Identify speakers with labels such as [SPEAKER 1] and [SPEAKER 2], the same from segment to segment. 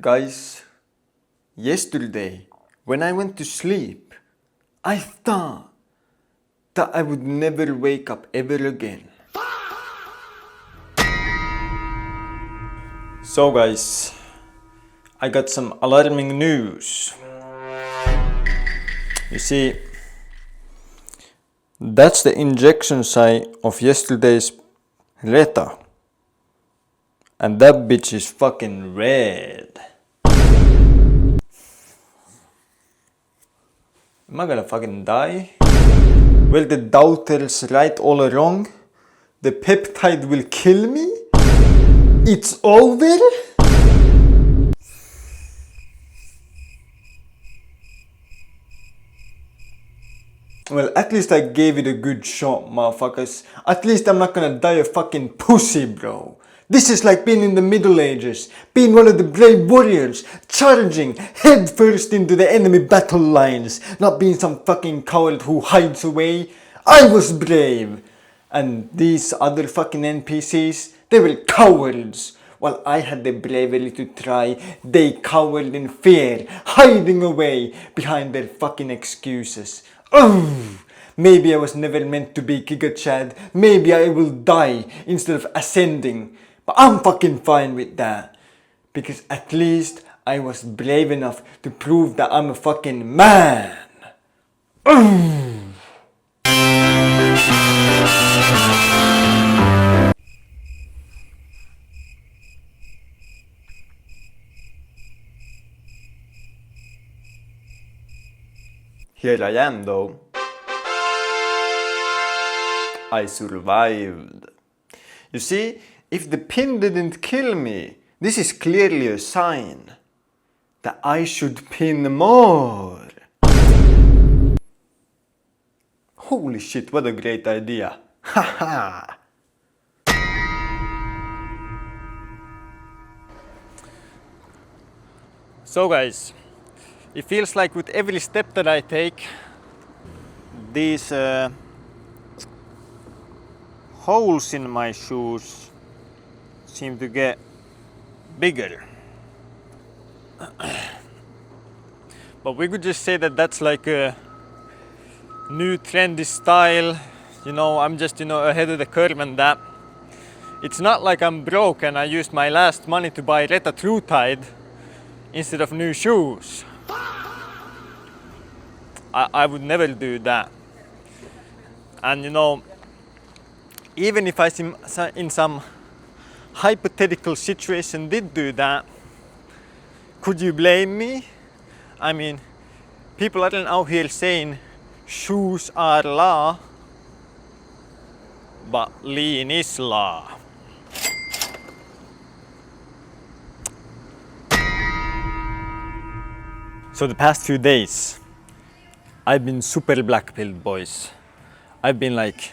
[SPEAKER 1] Guys, yesterday when I went to sleep, I thought that I would never wake up ever again. So guys, I got some alarming news. You see, that's the injection site of yesterday's Reta. And that bitch is fucking red. Am I gonna fucking die? Were the doubters right all wrong? The peptide will kill me? It's over? Well, at least I gave it a good shot, motherfuckers. At least I'm not gonna die a fucking pussy, bro. This is like being in the Middle Ages, being one of the brave warriors, charging head first into the enemy battle lines, not being some fucking coward who hides away. I was brave. And these other fucking NPCs, they were cowards. While I had the bravery to try, they cowered in fear, hiding away behind their fucking excuses. Oh, maybe I was never meant to be Giga Chad. Maybe I will die instead of ascending. But I'm fucking fine with that. Because at least I was brave enough to prove that I'm a fucking man. Here I am though. I survived. You see, if the pin didn't kill me, this is clearly a sign that I should pin more. Holy shit, what a great idea. Haha. So guys, it feels like with every step that I take, these holes in my shoes seem to get bigger. But we could just say that that's like a new trendy style. You know, I'm just, ahead of the curve and that. It's not like I'm broke and I used my last money to buy Reta True Tide instead of new shoes. I would never do that. And even if I in some hypothetical situation did do that, could you blame me? I mean, people aren't out here saying shoes are law, but lean is law. So the past few days, I've been super black-pilled, boys. I've been like,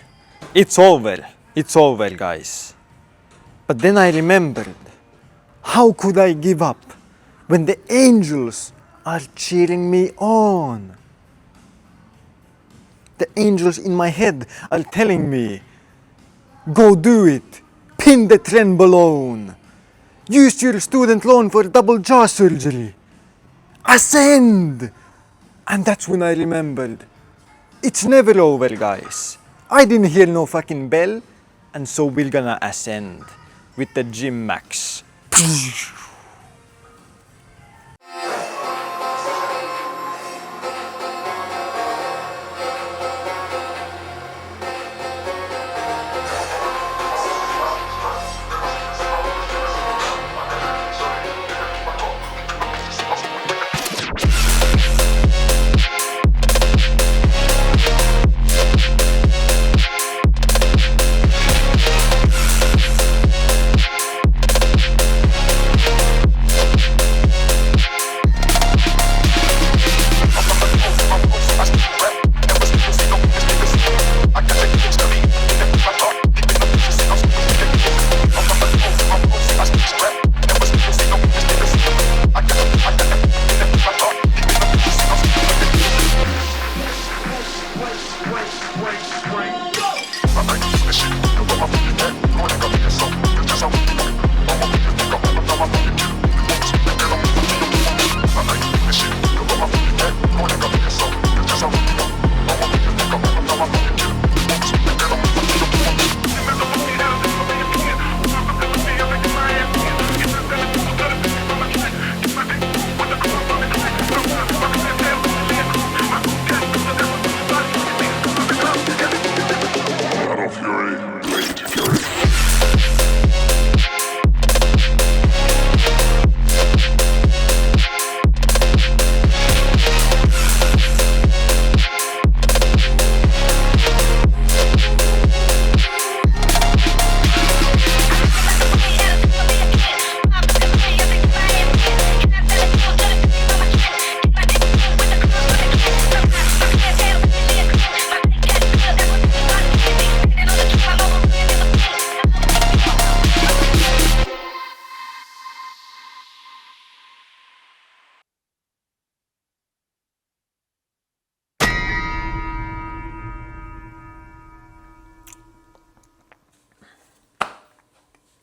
[SPEAKER 1] it's over, guys. But then I remembered, how could I give up when the angels are cheering me on? The angels in my head are telling me, go do it, pin the trenbolone, use your student loan for double jaw surgery, ascend. And that's when I remembered, it's never over, guys. I didn't hear no fucking bell, and so we're gonna ascend with the gym max.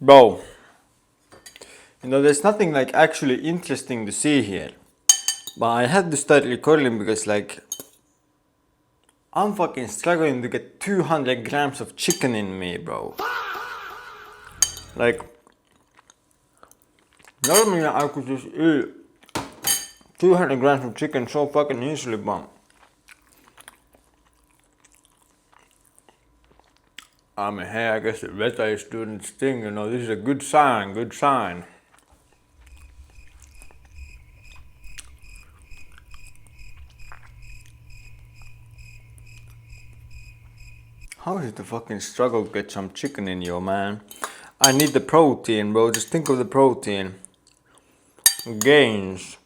[SPEAKER 1] Bro, you know, there's nothing like actually interesting to see here. But I had to start recording because like I'm fucking struggling to get 200 grams of chicken in me, bro. Like, normally I could just eat 200 grams of chicken so fucking easily, but I mean, hey, I guess the Reta is doing its thing, you know, this is a good sign, good sign. How is it a fucking struggle to get some chicken in you, man? I need the protein, bro, just think of the protein. Gains.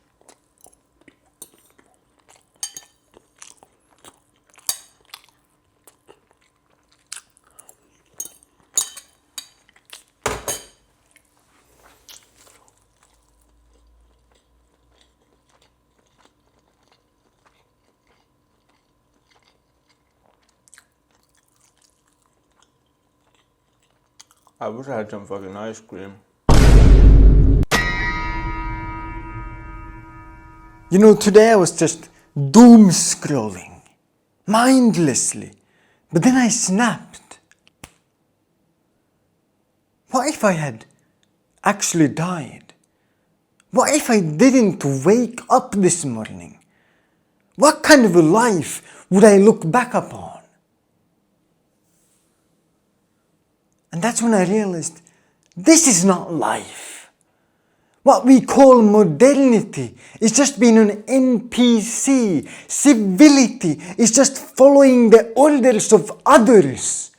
[SPEAKER 1] I wish I had some fucking ice cream. You know, today I was just doom scrolling, mindlessly, but then I snapped. What if I had actually died? What if I didn't wake up this morning? What kind of a life would I look back upon? And that's when I realized, this is not life. What we call modernity is just being an NPC. Civility is just following the orders of others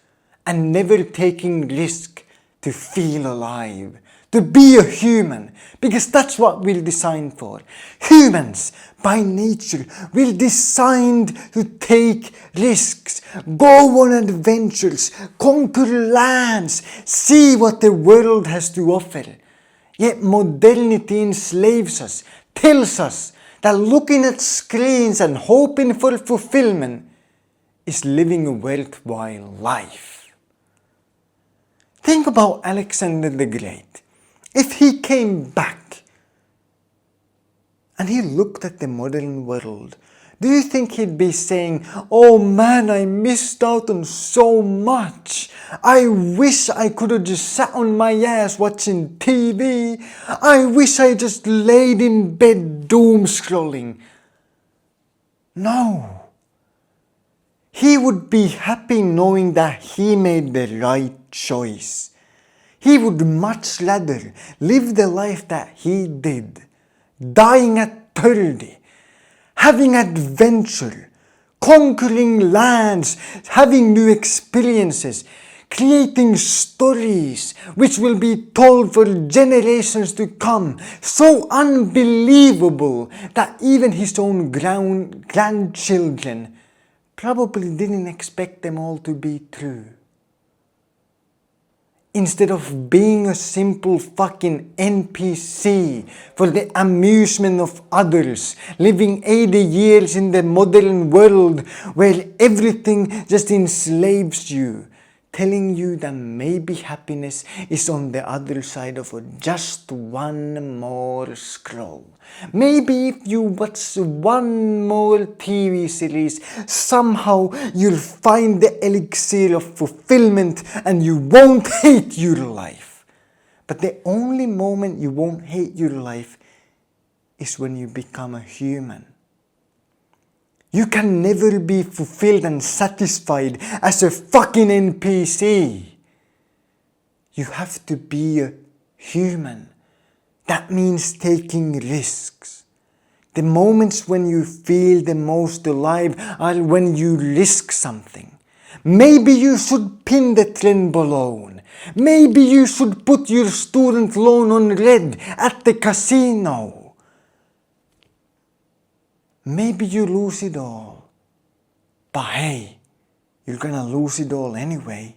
[SPEAKER 1] and never taking risk to feel alive, to be a human, because that's what we're designed for. Humans, by nature, we're designed to take risks, go on adventures, conquer lands, see what the world has to offer. Yet modernity enslaves us, tells us that looking at screens and hoping for fulfillment is living a worthwhile life. Think about Alexander the Great. If he came back and he looked at the modern world, do you think he'd be saying, oh man, I missed out on so much. I wish I could have just sat on my ass watching TV. I wish I just laid in bed doom scrolling. No. He would be happy knowing that he made the right choice. He would much rather live the life that he did, dying at 30, having adventure, conquering lands, having new experiences, creating stories which will be told for generations to come, so unbelievable that even his own grandchildren probably didn't expect them all to be true. Instead of being a simple fucking NPC for the amusement of others, living 80 years in the modern world where everything just enslaves you, telling you that maybe happiness is on the other side of just one more scroll. Maybe if you watch one more TV series, somehow you'll find the elixir of fulfillment and you won't hate your life. But the only moment you won't hate your life is when you become a human. You can never be fulfilled and satisfied as a fucking NPC. You have to be a human. That means taking risks. The moments when you feel the most alive are when you risk something. Maybe you should pin the trenbolone. Maybe you should put your student loan on red at the casino. Maybe you lose it all. But hey, you're gonna lose it all anyway.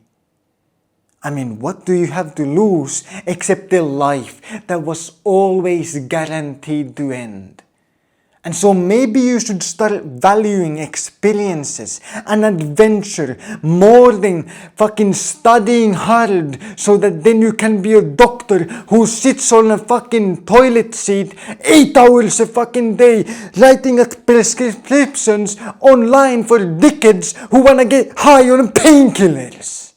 [SPEAKER 1] I mean, what do you have to lose except the life that was always guaranteed to end? And so maybe you should start valuing experiences and adventure more than fucking studying hard so that then you can be a doctor who sits on a fucking toilet seat 8 hours a fucking day writing at prescriptions online for dickheads who wanna get high on painkillers.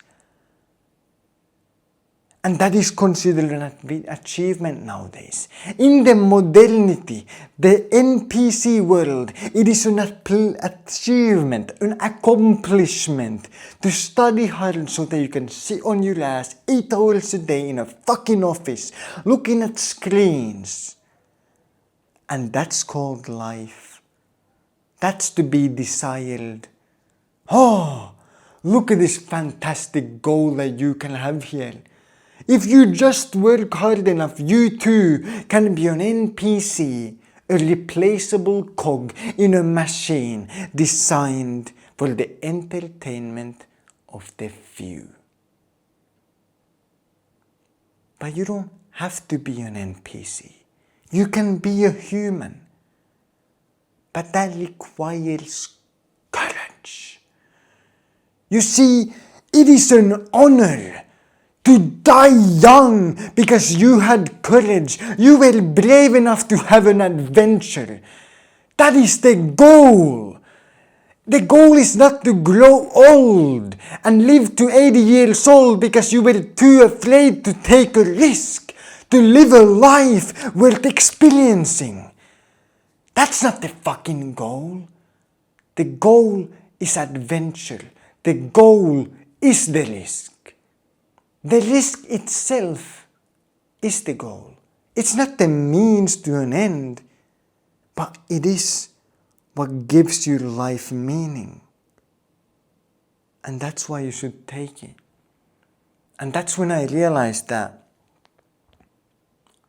[SPEAKER 1] And that is considered an achievement nowadays. In the modernity, the NPC world, it is an achievement, an accomplishment to study hard so that you can sit on your ass 8 hours a day in a fucking office, looking at screens. And that's called life. That's to be desired. Oh, look at this fantastic goal that you can have here. If you just work hard enough, you too can be an NPC, a replaceable cog in a machine designed for the entertainment of the few. But you don't have to be an NPC. You can be a human. But that requires courage. You see, it is an honor to die young because you had courage. You were brave enough to have an adventure. That is the goal. The goal is not to grow old and live to 80 years old because you were too afraid to take a risk, to live a life worth experiencing. That's not the fucking goal. The goal is adventure. The goal is the risk. The risk itself is the goal. It's not the means to an end, but it is what gives your life meaning. And that's why you should take it. And that's when I realized that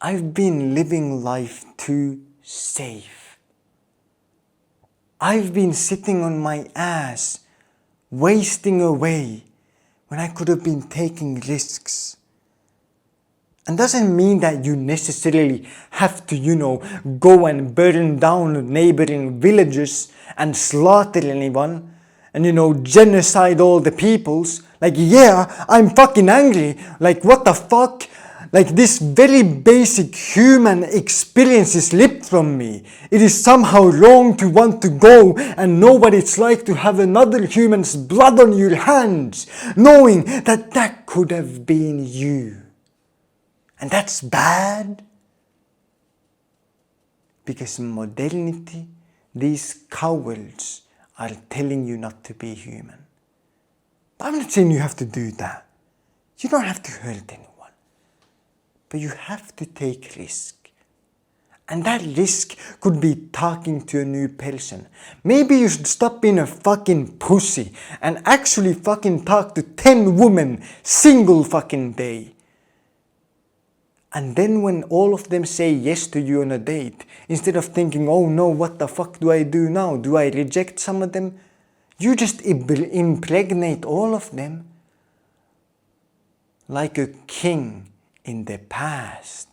[SPEAKER 1] I've been living life too safe. I've been sitting on my ass, wasting away when I could have been taking risks. And doesn't mean that you necessarily have to, go and burn down neighboring villages and slaughter anyone and, genocide all the peoples. Like, yeah, I'm fucking angry. Like, what the fuck? Like, this very basic human experience is slipped from me. It is somehow wrong to want to go and know what it's like to have another human's blood on your hands, knowing that that could have been you. And that's bad. Because in modernity, these cowards are telling you not to be human. But I'm not saying you have to do that. You don't have to hurt anyone. But you have to take risk. And that risk could be talking to a new person. Maybe you should stop being a fucking pussy and actually fucking talk to 10 women single fucking day. And then when all of them say yes to you on a date, instead of thinking, oh no, what the fuck do I do now? Do I reject some of them? You just impregnate all of them like a king in the past.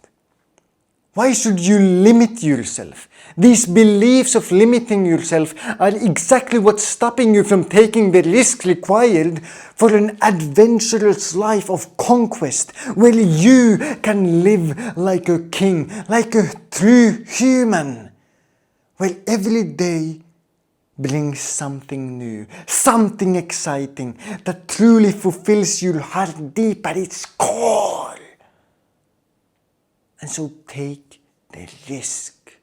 [SPEAKER 1] Why should you limit yourself? These beliefs of limiting yourself are exactly what's stopping you from taking the risk required for an adventurous life of conquest, where you can live like a king, like a true human, where every day brings something new, something exciting that truly fulfills your heart deep at its core. And so take the risk.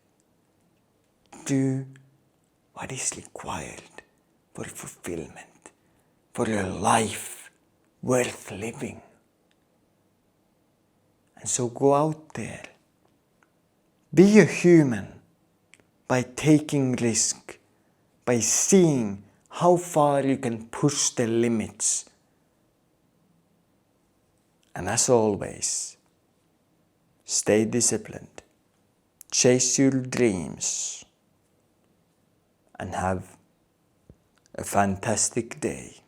[SPEAKER 1] Do what is required for fulfillment, for a life worth living. And so go out there. Be a human by taking risk, by seeing how far you can push the limits. And as always, stay disciplined, chase your dreams, and have a fantastic day.